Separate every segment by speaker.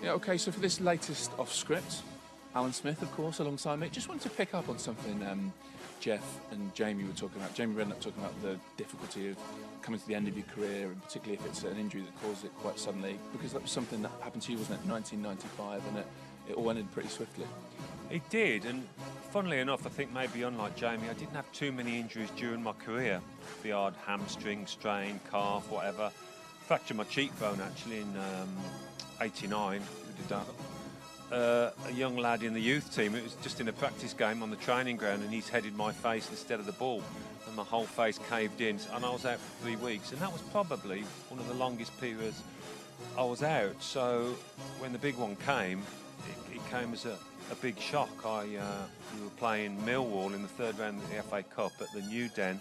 Speaker 1: Yeah, OK, so for this latest off-script, Alan Smith, of course, alongside me. Just wanted to pick up on something Jeff and Jamie were talking about. Jamie Redknapp talking about the difficulty of coming to the end of your career, and particularly if it's an injury that caused it quite suddenly, because that was something that happened to you, wasn't it, 1995, and it all ended pretty swiftly.
Speaker 2: It did, and funnily enough, I think maybe unlike Jamie, I didn't have too many injuries during my career. The odd hamstring, strain, calf, whatever. Fractured my cheekbone, actually, in '89. We did that. A young lad in the youth team, it was just in a practice game on the training ground, and he's headed my face instead of the ball, and my whole face caved in, and I was out for 3 weeks, and that was probably one of the longest periods I was out. So when the big one came, it came as a big shock. We were playing Millwall in the third round of the FA Cup at the New Den,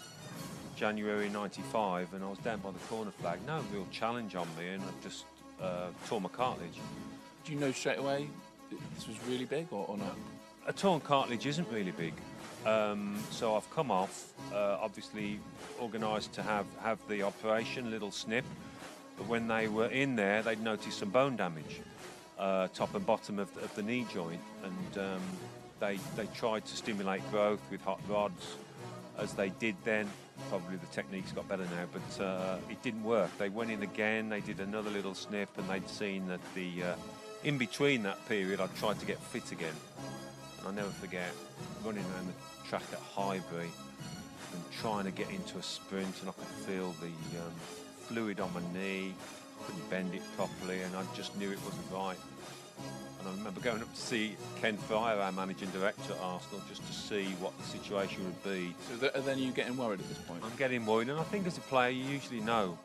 Speaker 2: January '95, and I was down by the corner flag. No real challenge on me, and I just tore my cartilage.
Speaker 1: Do you know straight away this was really big or not?
Speaker 2: A torn cartilage isn't really big. So I've come off, obviously organised to have the operation, little snip. But when they were in there, they'd noticed some bone damage, top and bottom of the knee joint. And they tried to stimulate growth with hot rods, as they did then. Probably the techniques got better now, but it didn't work. They went in again, they did another little snip, and they'd seen that in between that period, I tried to get fit again. And I'll never forget running around the track at Highbury and trying to get into a sprint, and I could feel the fluid on my knee, couldn't bend it properly, and I just knew it wasn't right. And I remember going up to see Ken Fryer, our managing director at Arsenal, just to see what the situation would be.
Speaker 1: So then you getting worried at this point?
Speaker 2: I'm getting worried, and I think as a player you usually know.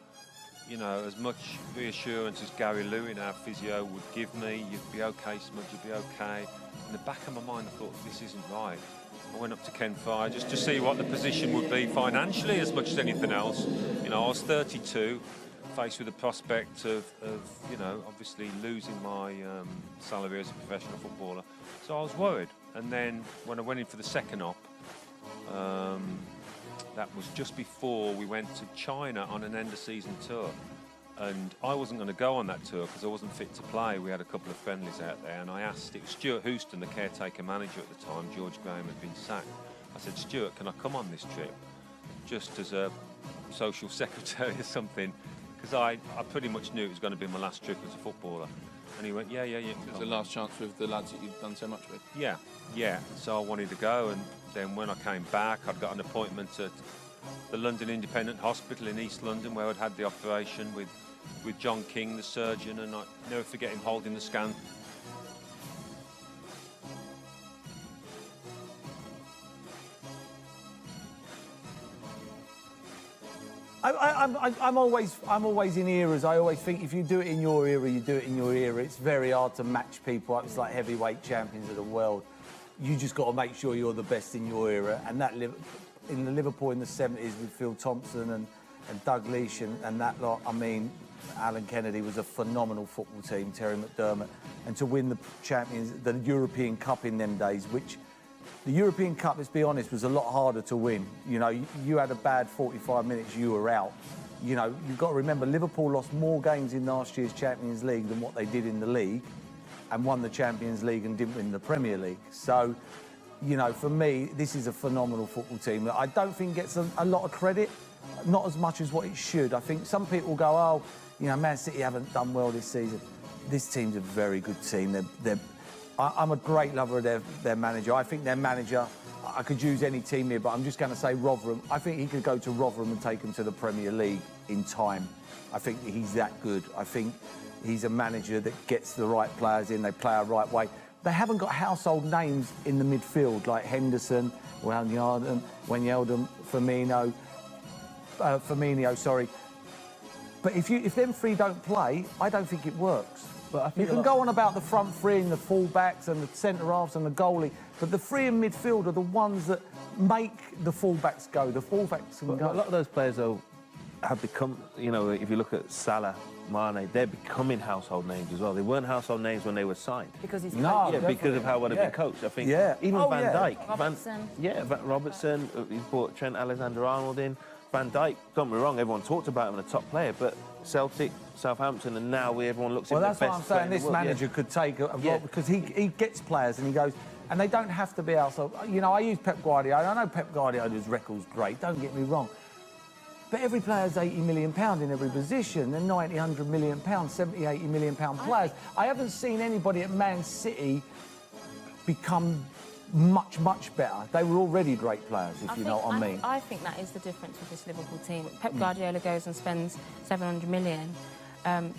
Speaker 2: You know, as much reassurance as Gary Lewin, our physio, would give me, you'd be okay, Smudge, you'd be okay. In the back of my mind, I thought, this isn't right. I went up to Ken Fryer just to see what the position would be financially as much as anything else. You know, I was 32, faced with the prospect of you know, obviously losing my salary as a professional footballer. So I was worried. And then when I went in for the second op, that was just before we went to China on an end-of-season tour. And I wasn't going to go on that tour because I wasn't fit to play. We had a couple of friendlies out there, and I asked, it was Stuart Houston, the caretaker manager at the time. George Graham had been sacked. I said, Stuart, can I come on this trip? Just as a social secretary or something, because I pretty much knew it was going to be my last trip as a footballer. And he went, yeah.
Speaker 1: It was the last chance with the lads that you've done so much with.
Speaker 2: Yeah. So I wanted to go, and then when I came back, I'd got an appointment at the London Independent Hospital in East London, where I'd had the operation with John King, the surgeon, and I never forget him holding the scan.
Speaker 3: I'm always in eras. I always think if you do it in your era, you do it in your era. It's very hard to match people up. It's like heavyweight champions of the world. You just got to make sure you're the best in your era. And that in the Liverpool in the 70s with Phil Thompson and Doug Leash and that lot. I mean, Alan Kennedy was a phenomenal football team, Terry McDermott, and to win the European Cup in them days, which the European Cup, let's be honest, was a lot harder to win. You know, you had a bad 45 minutes, you were out. You know, you've got to remember, Liverpool lost more games in last year's Champions League than what they did in the league, and won the Champions League and didn't win the Premier League. So, you know, for me, this is a phenomenal football team that I don't think gets a lot of credit, not as much as what it should. I think some people go, oh, you know, Man City haven't done well this season. This team's a very good team. I'm a great lover of their manager. I think their manager, I could use any team here, but I'm just going to say Rotherham. I think he could go to Rotherham and take them to the Premier League in time. I think he's that good. I think he's a manager that gets the right players in, they play a right way. They haven't got household names in the midfield like Henderson, Wijnaldum, Firmino, sorry. But if them three don't play, I don't think it works. But I think you can go on about the front three and the full-backs and the centre-halves and the goalie, but the three in midfield are the ones that make the full-backs go. The full-backs can go.
Speaker 4: A lot of those players, though, have become, you know, if you look at Salah, Mane, they're becoming household names as well. They weren't household names when they were signed.
Speaker 5: Because he's
Speaker 4: because of how well they've been coached. I think even Van Dijk. Robertson, he's brought Trent Alexander-Arnold in. Van Dijk, don't get me wrong, everyone talked about him as a top player, but Celtic, Southampton, and now everyone looks at
Speaker 3: Well,
Speaker 4: the
Speaker 3: that's
Speaker 4: best
Speaker 3: what I'm
Speaker 4: player
Speaker 3: saying.
Speaker 4: in the
Speaker 3: This
Speaker 4: world.
Speaker 3: manager could take a
Speaker 4: Yeah.
Speaker 3: role because he gets players and he goes, and they don't have to be outside. You know, I use Pep Guardiola. I know Pep Guardiola's record's great. Don't get me wrong. But every player's £80 million in every position. They're 90, £100 million, 70, £80 million players. I haven't seen anybody at Man City become much, much better. They were already great players, if you know what I mean.
Speaker 5: I think that is the difference with this Liverpool team. Pep Guardiola goes and spends 700 million.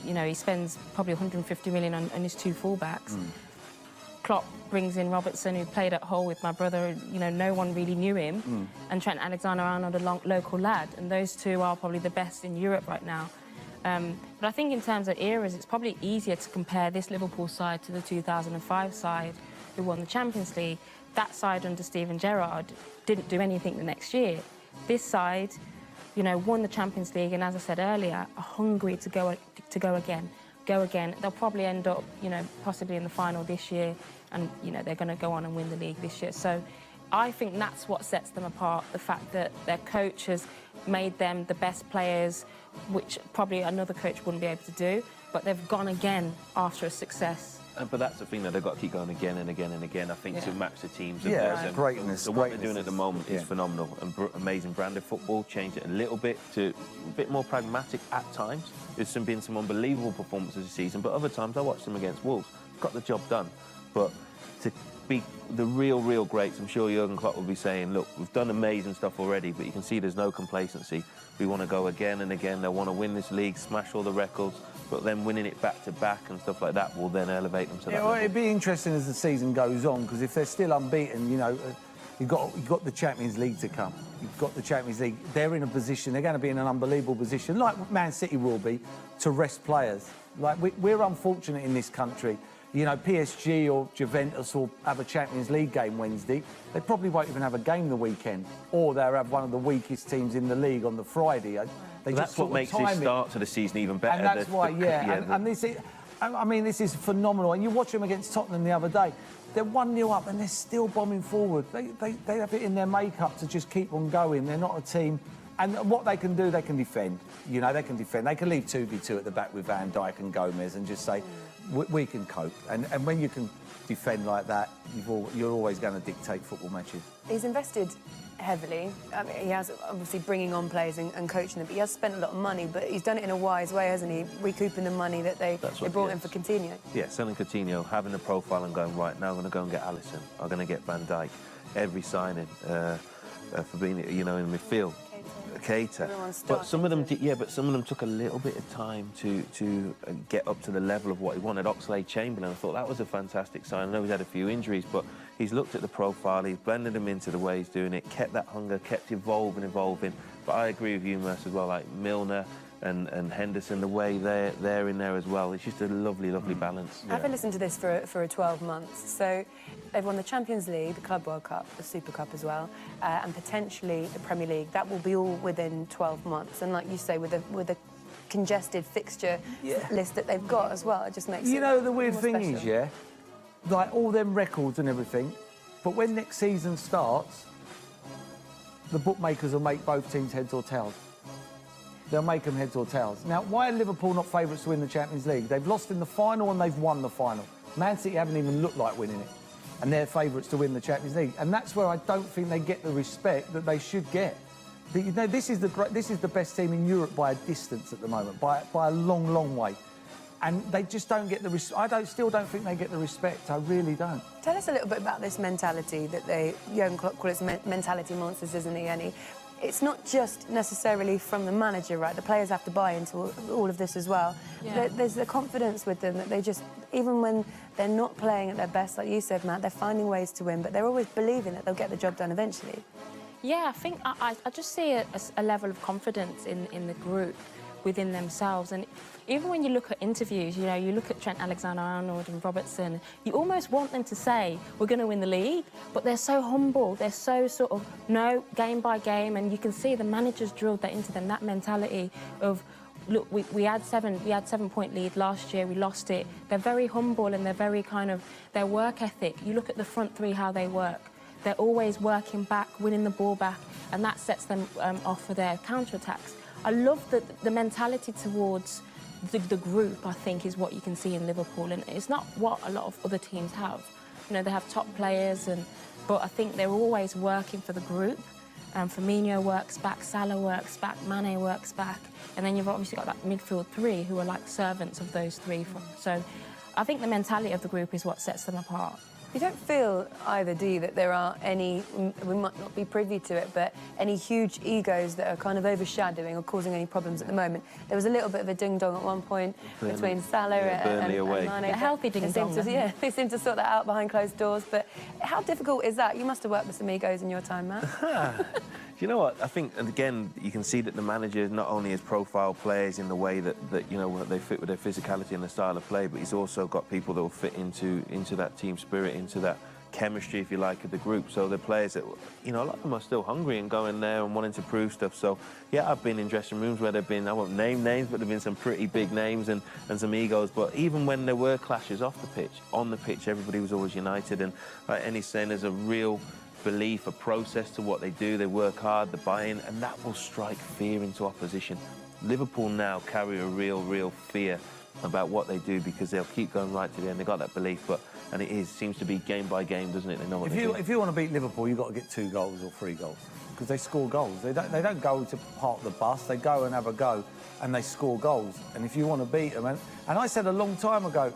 Speaker 5: You know, he spends probably 150 million on his two fullbacks. Klopp brings in Robertson, who played at Hull with my brother. You know, no one really knew him. And Trent Alexander-Arnold, a local lad. And those two are probably the best in Europe right now. But I think in terms of eras, it's probably easier to compare this Liverpool side to the 2005 side who won the Champions League. That side under Steven Gerrard didn't do anything the next year. This side, you know, won the Champions League, and as I said earlier, are hungry to go again. They'll probably end up, you know, possibly in the final this year, and you know they're going to go on and win the league this year. So, I think that's what sets them apart: the fact that their coach has made them the best players, which probably another coach wouldn't be able to do. But they've gone again after a success.
Speaker 4: But that's the thing that they've got to keep going again and again and again, I think, to match the teams.
Speaker 3: Yeah, greatness.
Speaker 4: So what they're doing at the moment is phenomenal and amazing branded football. Changed it a little bit to a bit more pragmatic at times. There's been some unbelievable performances this season, but other times I watched them against Wolves. Got the job done. But to be the real greats, I'm sure Jurgen Klopp will be saying, look, we've done amazing stuff already, but you can see there's no complacency. We want to go again and again. They want to win this league, smash all the records, but then winning it back to back and stuff like that will then elevate them to that level.
Speaker 3: It'd be interesting as the season goes on, because if they're still unbeaten, you know, you've got the Champions League to come. You've got the Champions League. They're in a position, they're going to be in an unbelievable position, like Man City will be, to rest players. Like, we're unfortunate in this country. You know, PSG or Juventus will have a Champions League game Wednesday. They probably won't even have a game the weekend. Or they'll have one of the weakest teams in the league on the Friday.
Speaker 4: That's what makes this start to the season even better.
Speaker 3: And that's why, and this is, I mean, this is phenomenal. And you watch them against Tottenham the other day. They're 1-0 up and they're still bombing forward. They have it in their makeup to just keep on going. They're not a team. And what they can do, they can defend. You know, they can defend. They can leave 2v2 at the back with Van Dijk and Gomez and just say, we can cope. And when you can defend like that, you're always going to dictate football matches.
Speaker 6: He's invested heavily. I mean, he has obviously bringing on players and coaching them, but he has spent a lot of money, but he's done it in a wise way, hasn't he? Recouping the money that they brought in for Coutinho.
Speaker 4: Yeah, selling Coutinho, having a profile and going, right, now I'm going to go and get Alisson. I'm going to get Van Dijk. Every signing for being, you know, in midfield. Keita. But some of them, some of them took a little bit of time to get up to the level of what he wanted. Oxlade-Chamberlain, I thought that was a fantastic sign. I know he's had a few injuries, but he's looked at the profile, he's blended him into the way he's doing it, kept that hunger, kept evolving. But I agree with you, Merce, as well, like Milner and Henderson, the way they're in there as well. It's just a lovely balance.
Speaker 6: I've listened to this for a 12 months. So they've won the Champions League, the Club World Cup, the Super Cup as well, and potentially the Premier League. That will be all within 12 months. And like you say, with a congested fixture list that they've got as well, it just makes it.
Speaker 3: You know, the weird thing
Speaker 6: special.
Speaker 3: is, like all them records and everything, but when next season starts, the bookmakers will make both teams heads or tails. They'll make them heads or tails. Now, why are Liverpool not favourites to win the Champions League? They've lost in the final and they've won the final. Man City haven't even looked like winning it, and they're favourites to win the Champions League. And that's where I don't think they get the respect that they should get. You know, this is the best team in Europe by a distance at the moment, by a long way. And they just don't get the still don't think they get the respect. I really don't.
Speaker 6: Tell us a little bit about this mentality that Jurgen Klopp calls mentality monsters, isn't he, Annie? It's not just necessarily from the manager, right? The players have to buy into all of this as well.
Speaker 5: Yeah.
Speaker 6: There's the confidence with them that they just, even when they're not playing at their best, like you said, Matt, they're finding ways to win, but they're always believing that they'll get the job done eventually.
Speaker 5: Yeah, I think I just see a level of confidence in the group within themselves. And even when you look at interviews, you know, you look at Trent Alexander-Arnold and Robertson, you almost want them to say, we're going to win the league, but they're so humble, they're so sort of, no, game by game, and you can see the managers drilled that into them, that mentality of, look, we had 7-point lead last year, we lost it. They're very humble and they're very kind of, their work ethic, you look at the front three, how they work. They're always working back, winning the ball back, and that sets them off for their counter-attacks. I love the mentality towards the group, I think, is what you can see in Liverpool. And it's not what a lot of other teams have. You know, they have top players, but I think they're always working for the group. Firmino works back, Salah works back, Mane works back. And then you've obviously got that midfield three who are like servants of those three. So I think the mentality of the group is what sets them apart.
Speaker 6: You don't feel either, do you, that there are any, we might not be privy to it, but any huge egos that are kind of overshadowing or causing any problems at the moment? There was a little bit of a ding-dong at one point between Salah and Mane.
Speaker 5: A healthy ding-dong.
Speaker 6: Yeah, they seem to sort that out behind closed doors. But how difficult is that? You must have worked with some egos in your time, Matt.
Speaker 4: You know what? I think, and again, you can see that the manager not only has profile players in the way that you know they fit with their physicality and the style of play, but he's also got people that will fit into that team spirit, into that chemistry, if you like, of the group. So the players that, you know, a lot of them are still hungry and going there and wanting to prove stuff. So yeah, I've been in dressing rooms where there've been, I won't name names, but there've been some pretty big names and some egos. But even when there were clashes off the pitch, on the pitch, everybody was always united. And like Annie's saying, there's a real belief, a process to what they do. They work hard, the buy-in, and that will strike fear into opposition. Liverpool now carry a real fear about what they do because they'll keep going right to the end. They got that belief, and it seems to be game by game, doesn't it? They know what they do.
Speaker 3: If you want to beat Liverpool, you've got to get 2 goals or 3 goals because they score goals. They don't go to park the bus. They go and have a go, and they score goals. And if you want to beat them, and I said a long time ago,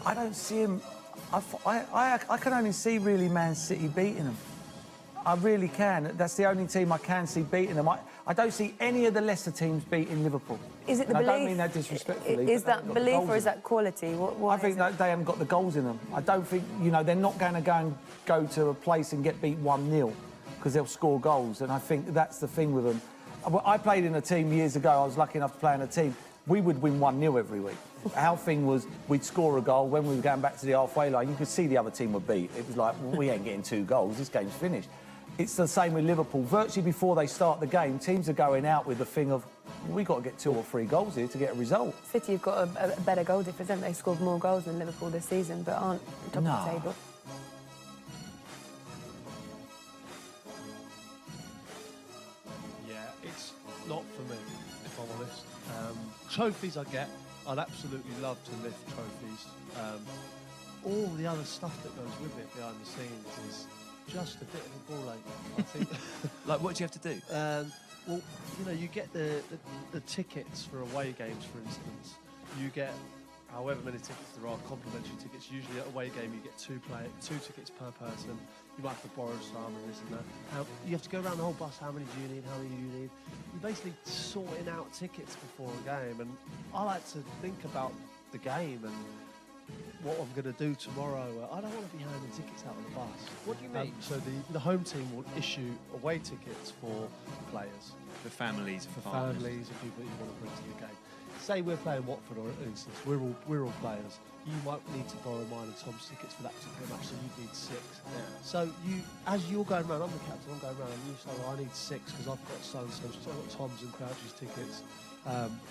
Speaker 3: I don't see them. I can only see really Man City beating them. I really can. That's the only team I can see beating them. I don't see any of the lesser teams beating Liverpool.
Speaker 6: Is it the
Speaker 3: and
Speaker 6: belief?
Speaker 3: I don't mean that disrespectfully.
Speaker 6: Is that belief or is that quality?
Speaker 3: I think that they haven't got the goals in them. I don't think, you know, they're not going to go to a place and get beat 1-0 because they'll score goals. And I think that's the thing with them. I played in a team years ago. I was lucky enough to play in a team. We would win 1-0 every week. Our thing was we'd score a goal. When we were going back to the halfway line, you could see the other team would beat. It was like, well, we ain't getting 2 goals. This game's finished. It's the same with Liverpool. Virtually before they start the game, teams are going out with the thing of, we've got to get 2 or 3 goals here to get a result.
Speaker 6: City have got a better goal difference, haven't they? Scored more goals than Liverpool this season, but aren't top of the table.
Speaker 7: Yeah, it's not for me, if I'm honest. Trophies I get. I'd absolutely love to lift trophies. All the other stuff that goes with it behind the scenes is just a bit of a ball ache, I think.
Speaker 1: Like, what do you have to do?
Speaker 7: Well, you know, you get the tickets for away games, for instance. You get however many tickets there are, complimentary tickets. Usually at away game, you get 2 tickets per person. You might have to borrow some and this and that. You have to go around the whole bus. How many do you need? How many do you need? You're basically sorting out tickets before a game. And I like to think about the game and what I'm going to do tomorrow. I don't want to be handing tickets out on the bus.
Speaker 1: What do you mean?
Speaker 7: So the home team will issue away tickets for players.
Speaker 1: For families,
Speaker 7: for families and people that you want to bring to the game. Say we're playing Watford, or for instance, we're all players. You might need to borrow mine and Tom's tickets for that particular match, so you need 6. Yeah. So as you're going around, I'm the captain, I'm going around, and you say, well, I need 6 because I've got so-and-so, so I've got Tom's and Crouch's tickets.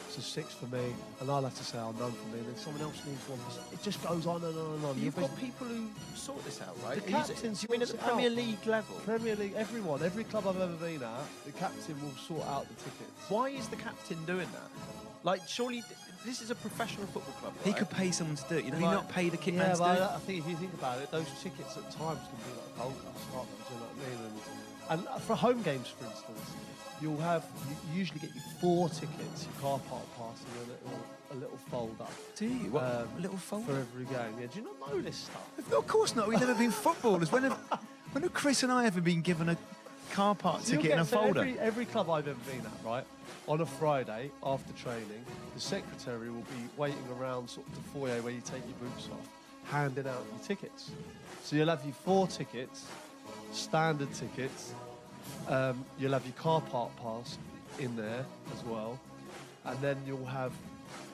Speaker 7: So 6 for me, and I'll have to say, oh, none for me, and then someone else needs 1. It just goes on and on and on.
Speaker 1: You've got people who sort this out, right?
Speaker 7: The captains.
Speaker 1: You mean at the Premier League level?
Speaker 7: Premier League, everyone, every club I've ever been at, the captain will sort out the tickets.
Speaker 1: Why is the captain doing that? Like, surely this is a professional football club, right?
Speaker 8: He could pay someone to do it. You know,
Speaker 7: Right.
Speaker 8: he not pay the kit
Speaker 7: Yeah,
Speaker 8: man to do
Speaker 7: but
Speaker 8: it.
Speaker 7: I think if you think about it, those tickets at times can be like gold dust, can't they? Do you know what I mean? And for home games, for instance, you usually get 4 tickets, your car park pass, and a little fold up.
Speaker 8: Do you? What, a little fold
Speaker 7: for
Speaker 8: up?
Speaker 7: every game. Yeah, do you not know this stuff?
Speaker 8: No, of course not. We've never been footballers. When have Chris and I ever been given a car park
Speaker 7: So you'll
Speaker 8: ticket and a
Speaker 7: get- so
Speaker 8: folder?
Speaker 7: Every club I've ever been at, right, on a Friday after training, the secretary will be waiting around sort of the foyer where you take your boots off, handing out your tickets. So you'll have your 4 tickets, standard tickets. You'll have your car park pass in there as well, and then you'll have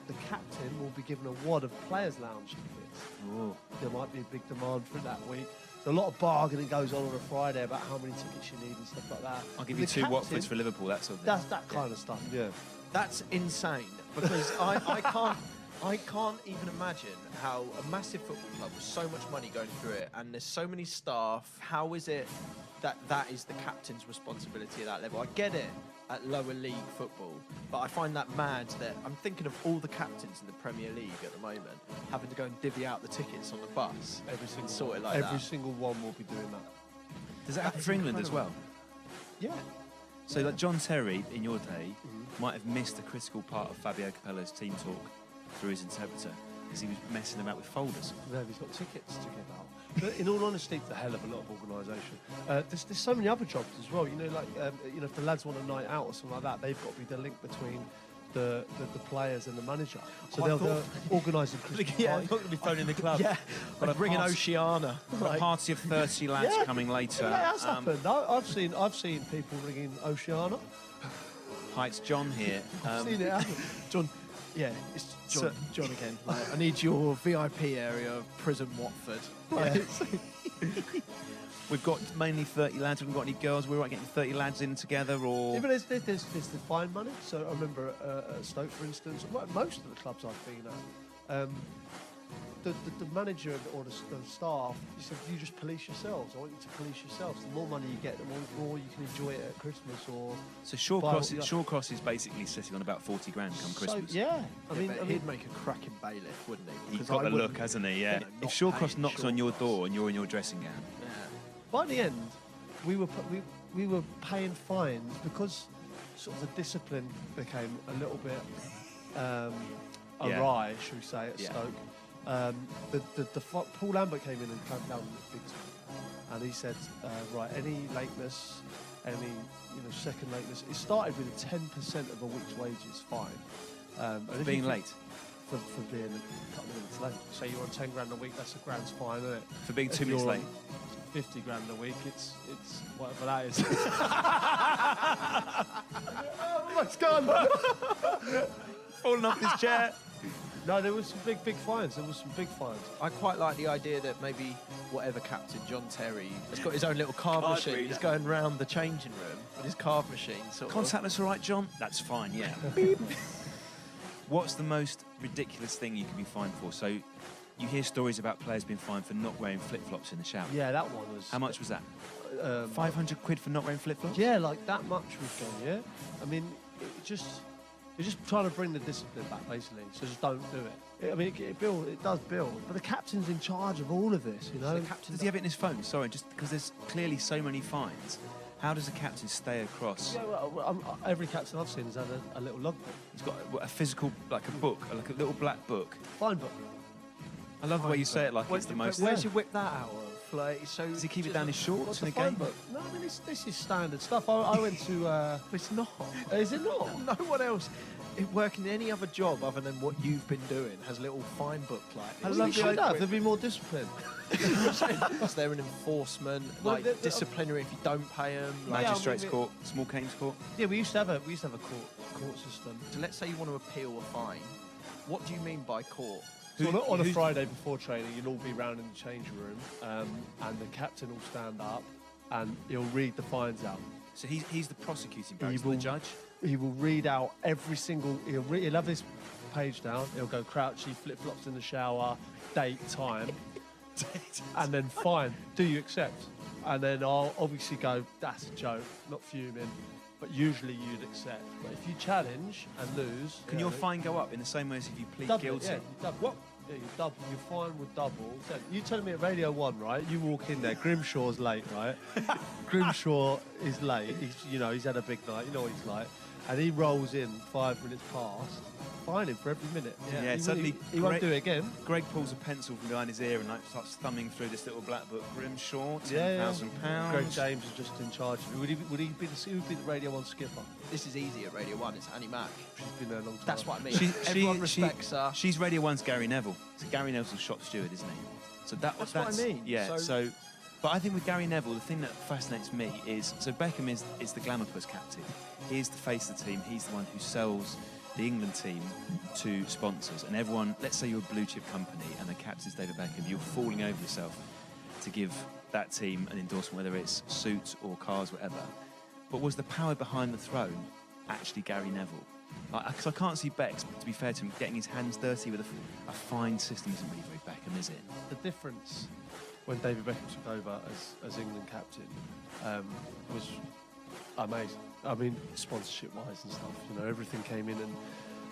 Speaker 7: the captain will be given a wad of players' lounge tickets.
Speaker 8: Ooh.
Speaker 7: There might be a big demand for it that week. So a lot of bargaining goes on a Friday about how many tickets you need and stuff like that.
Speaker 8: I'll give
Speaker 7: And
Speaker 8: you
Speaker 7: the
Speaker 8: 2
Speaker 7: captain-
Speaker 8: Watfords for Liverpool, that sort of thing.
Speaker 7: That's that kind of stuff. Yeah.
Speaker 1: That's insane because I can't even imagine how a massive football club with so much money going through it and there's so many staff. How is it that is the captain's responsibility at that level? I get it,
Speaker 9: at lower league football, but I find that mad that I'm thinking of all the captains in the Premier League at the moment having to go and divvy out the tickets on the bus.
Speaker 7: Every single
Speaker 9: sort
Speaker 7: one.
Speaker 9: it like
Speaker 7: Every
Speaker 9: that.
Speaker 7: single one will be doing that.
Speaker 10: Does that happen for England as well?
Speaker 7: Yeah.
Speaker 10: So like John Terry, in your day, might have missed a critical part of Fabio Capello's team talk through his interpreter because he was messing about with folders.
Speaker 7: No, he's got tickets to give out. But in all honesty, it's a hell of a lot of organisation. There's so many other jobs as well. You know, like if the lads want a night out or something like that, they've got to be the link between the players and the manager. So they're organising Christmas
Speaker 10: Yeah,
Speaker 7: parties.
Speaker 10: not going to be thrown in the club.
Speaker 7: Yeah,
Speaker 9: Like bringing Oceana.
Speaker 10: A party of 30 lads
Speaker 7: Yeah.
Speaker 10: coming later.
Speaker 7: Yeah, that's happened. I've seen people ringing Oceana.
Speaker 10: Hi, it's John here.
Speaker 7: I've seen it happen.
Speaker 9: John, yeah, it's John again. Like, I need your VIP area of Prison Watford. Like,
Speaker 10: We've got mainly 30 lads. We haven't got any girls. We're right getting 30 lads in together, or
Speaker 7: Yeah, but there's the fine money. So I remember at Stoke, for instance, most of the clubs I've been at, the manager or the staff, he said, you just police yourselves. I want you to police yourselves. The more money you get, the more you can enjoy it at Christmas or...
Speaker 10: so Shawcross is basically sitting on about 40 grand come Christmas.
Speaker 7: Yeah. I mean,
Speaker 9: he'd make a cracking bailiff, wouldn't he?
Speaker 10: He's
Speaker 9: Because
Speaker 10: got
Speaker 9: I
Speaker 10: the look,
Speaker 9: wouldn't-
Speaker 10: hasn't he? Yeah.
Speaker 9: you know,
Speaker 10: If
Speaker 9: not
Speaker 10: Shawcross
Speaker 9: paying
Speaker 10: knocks on your
Speaker 9: Shawcross.
Speaker 10: door and you're in your dressing gown,
Speaker 9: Yeah.
Speaker 7: by the end, we were paying fines because sort of the discipline became a little bit awry, should we say, at
Speaker 10: Yeah.
Speaker 7: Stoke. Paul Lambert came in and clamped down big time, and he said, right, any lateness, any second lateness, it started with a 10% of a week's wages fine. And if
Speaker 10: being
Speaker 7: you-
Speaker 10: late,
Speaker 7: for being a couple of minutes late. Say you're on 10 grand a week, that's a grand's fine, isn't it?
Speaker 10: for being 2
Speaker 7: If
Speaker 10: minutes
Speaker 7: you're
Speaker 10: late.
Speaker 7: on 50 grand a week, it's whatever that is. Oh, it's gone.
Speaker 10: Falling off his chair.
Speaker 7: No, there was some big fines. There was some big fines.
Speaker 9: I quite like the idea that maybe whatever captain, John Terry, has got his own little card
Speaker 10: Card
Speaker 9: machine.
Speaker 10: reader.
Speaker 9: He's going round the changing room with his card machine. Sort of.
Speaker 10: Contactless, all right, John? That's fine, yeah. Beep. What's the most ridiculous thing you can be fined for? So you hear stories about players being fined for not wearing flip-flops in the shower.
Speaker 7: Yeah, that one was.
Speaker 10: How much was that?
Speaker 7: 500
Speaker 10: £500 for not wearing flip-flops?
Speaker 7: Yeah, like that much was gone. Yeah, I mean, you're just trying to bring the discipline back, basically. So just don't do it. I mean, it does build, but the captain's in charge of all of this, you know.
Speaker 9: The captain
Speaker 10: Does he have it in his phone? Sorry, just because there's clearly so many fines. How does a captain stay across?
Speaker 7: Yeah, well, every captain I've seen has had a little logbook.
Speaker 10: He's got a physical, like a book, like a little black book.
Speaker 7: Fine book.
Speaker 10: I love the way you say it like it's the most...
Speaker 9: Where's he whip that out of? Like, so
Speaker 10: Does he keep it down his shorts
Speaker 7: What's
Speaker 10: in
Speaker 7: the
Speaker 10: a game?
Speaker 7: fine book? No, I mean, this is standard stuff. I went to...
Speaker 9: It's not.
Speaker 7: Is it not?
Speaker 9: No one else working in any other job other than what you've been doing has a little fine book like this.
Speaker 7: I love the idea. There'd be more discipline.
Speaker 9: Is there an enforcement,
Speaker 7: Well,
Speaker 9: like disciplinary if you don't pay them? Like,
Speaker 7: Yeah, I
Speaker 10: Magistrates
Speaker 7: mean,
Speaker 10: court, small claims court.
Speaker 7: Yeah, we used to have a court system.
Speaker 9: so let's say you want to appeal a fine. What do you mean by court?
Speaker 7: So on a Friday before training, you'll all be round in the change room, and the captain will stand up, and he'll read the fines out.
Speaker 10: So he's the prosecuting branch,
Speaker 7: He
Speaker 10: the
Speaker 7: will-
Speaker 10: judge.
Speaker 7: He will read out every single. He'll have this page down. He'll go crouchy, flip flops in the shower, date, time, and then fine. Do you accept? And then I'll obviously go. That's a joke, not fuming. But usually you'd accept. But if you challenge and lose,
Speaker 10: Can your fine go up in the same way as if you plead
Speaker 7: double
Speaker 10: guilty?
Speaker 7: It, yeah, you double what? Yeah, you double. Your fine would double. So you telling me at Radio 1, right? You walk in there. Grimshaw's late, right? Grimshaw is late. He's had a big night. You know what he's like. And he rolls in 5 minutes past. Fine him for every minute.
Speaker 10: Yeah, suddenly
Speaker 7: he won't
Speaker 10: Greg-
Speaker 7: do it again.
Speaker 10: Greg pulls a pencil from behind his ear and like starts thumbing through this little black book. Grimshaw,
Speaker 7: Yeah,
Speaker 10: £10,000.
Speaker 7: Greg James is just in charge of it. Would he be the Radio 1 skipper?
Speaker 9: This is easy at Radio 1, it's Annie Mac.
Speaker 7: She's been there a long time.
Speaker 9: That's what I mean.
Speaker 10: She-
Speaker 9: Everyone
Speaker 10: she-
Speaker 9: respects her.
Speaker 10: She's Radio 1's Gary Neville. So Gary Neville's the shop steward, isn't he? So
Speaker 9: That's what I mean.
Speaker 10: Yeah.
Speaker 9: So-
Speaker 10: But I think with Gary Neville, the thing that fascinates me is so Beckham is the glamour puss captain. He's the face of the team. He's the one who sells the England team to sponsors. And everyone, let's say you're a blue chip company and the captain's David Beckham, you're falling over yourself to give that team an endorsement, whether it's suits or cars, whatever. But was the power behind the throne actually Gary Neville? Because I can't see Bex, to be fair to him, getting his hands dirty with a fine system isn't really very Beckham, is it?
Speaker 7: The difference when David Beckham took over as England captain was Amazing. I mean, sponsorship-wise and stuff, you know, everything came in. And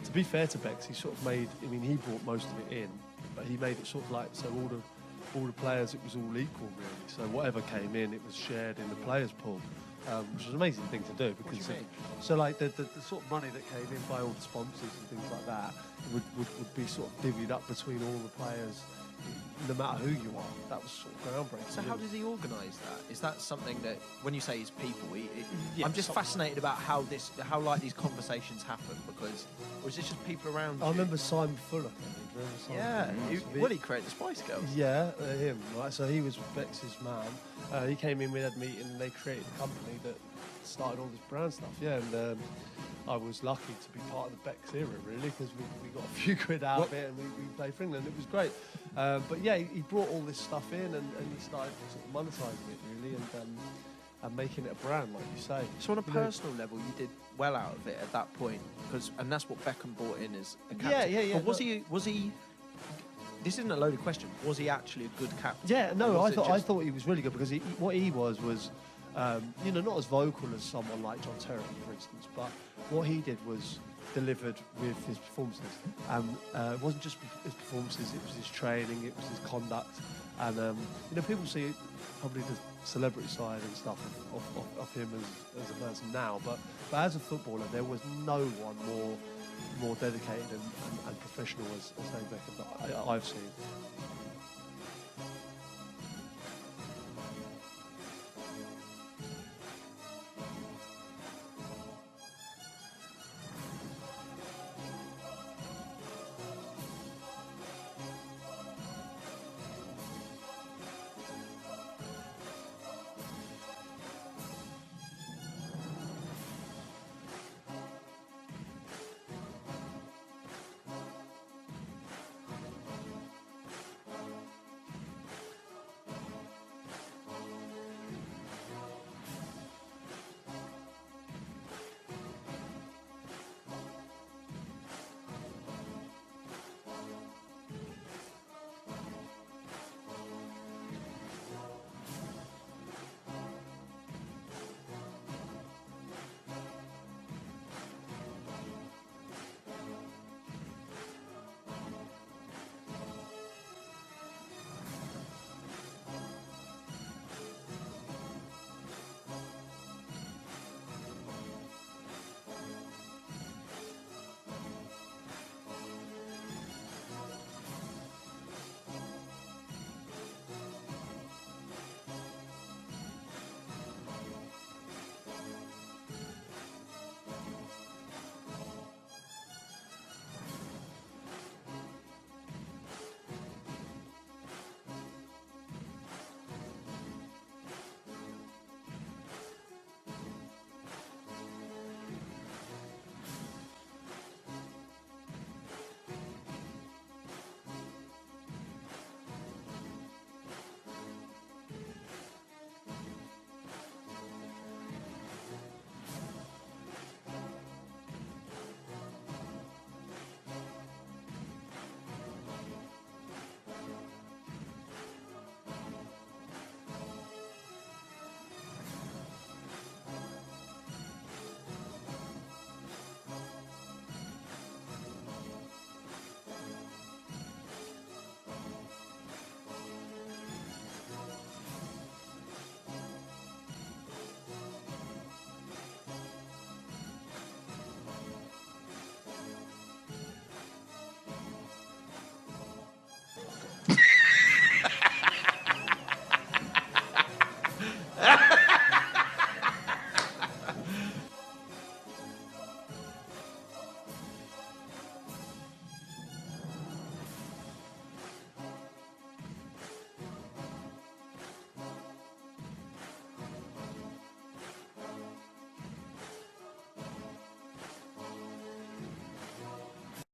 Speaker 7: to be fair to Bex, he sort of made. I mean, he brought most of it in, but he made it sort of like so all the players, it was all equal really. So whatever came in, it was shared in the players' pool, which was an amazing thing to do because so like the sort of money that came in by all the sponsors and things like that would be sort of divvied up between all the players, no matter who you are. That was sort of groundbreaking.
Speaker 9: So how does he organise that? Is that something that, when you say his people,
Speaker 7: Yeah,
Speaker 9: I'm just fascinated about how like these conversations happen, because, or is this just people around
Speaker 7: I
Speaker 9: you?
Speaker 7: remember Simon Fuller. Do you remember Simon Fuller?
Speaker 9: He created the Spice Girls.
Speaker 7: Yeah, him, right? So he was Bex's man. He came in, we had a meeting, and they created a company that started all this brand stuff, yeah. And I was lucky to be part of the Bex era, really, because we got a few quid out of it and we played for England. It was great. But yeah, he brought all this stuff in and he started sort of monetising it, really, and making it a brand, like you say.
Speaker 9: So on a personal level, you did well out of it at that point, and that's what Beckham brought in as a captain.
Speaker 7: Yeah.
Speaker 9: But was he? This isn't a loaded question. Was he actually a good captain?
Speaker 7: Yeah, no,
Speaker 9: Or
Speaker 7: I
Speaker 9: was it just-
Speaker 7: thought he was really good because what he was you know, not as vocal as someone like John Terry, for instance, but what he did was delivered with his performances. It wasn't just his performances, it was his training, it was his conduct. And, you know, people see probably the celebrity side and stuff of him as a person now, but as a footballer, there was no one more dedicated and professional as David Beckham that I've seen.